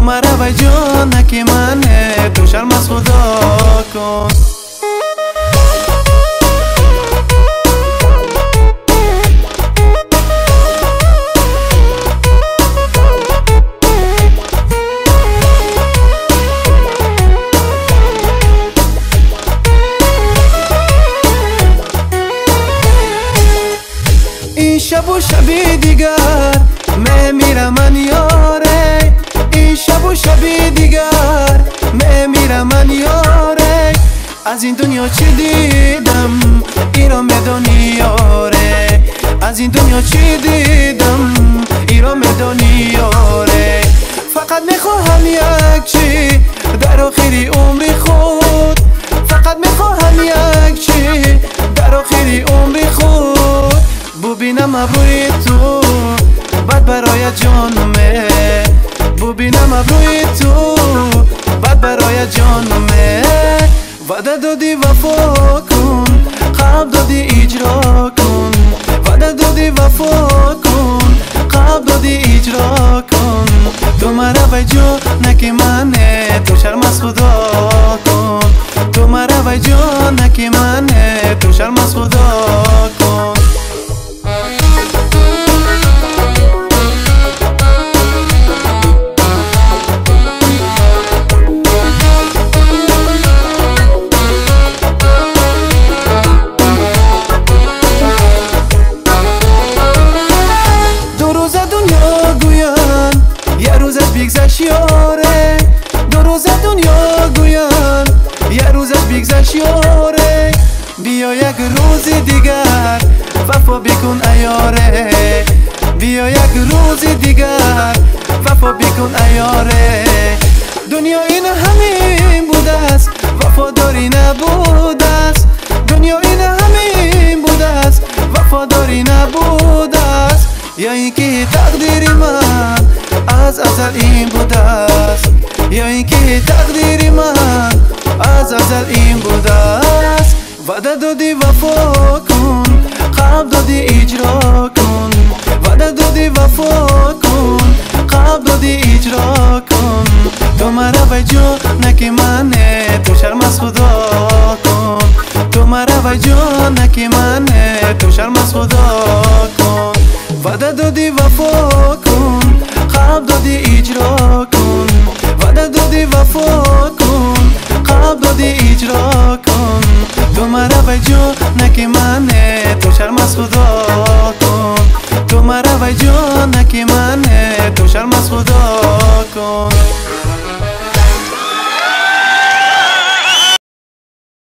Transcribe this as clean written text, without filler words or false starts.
مرا و جان که منه تو شرم از خدا کن. این شب و شبی دیگر میمیرم من یاره، این شب و شبی دیگر میمیرم من یاره. از این دنیا چی دیدم ایرا میدانی یاره، از این دنیا چی دیدم ایرا میدانی یاره. فقط میخواهم یک چی در آخری عمری خود، فقط میخواهم یک چی در آخری عمری خود. ببینم ابروی تو بعد برای جانمه، ببینم ابروی تو بعد برای جانمه. وعده دادی وفا کن، قلب دادی اجرا کن، وعده دادی وفا کن، قلب دادی اجرا کن. تو مرا و جان که منه تو شرم از خدا کن، تو مرا و جان که منه تو شرم از خدا کن. بگذشت یاره، دو روز دنیا گویان یه روزش بگذشت یاره. بیا یک روز دیگر وفا بکن ایاره، بیا یک روز دیگر وفا بکن ایاره. دنیا این همین بوده است وفاداری نبوده است، دنیا این همین بوده است وفاداری نبوده است. یا اینکه تقدیر من از ازل این بوده است، یا اینکه تقدیر من از ازل این بوده است. وعده دادی وفا کن، قلب دادی اجرا کن، وعده دادی وفا کن، قلب دادی اجرا کن. تو مرا و جان که منه تو شرم از خدا کن، تو مرا و جان که منه تو شرم از خدا کن. وعده دادی وفا کن، قلب دادی اجرا کن،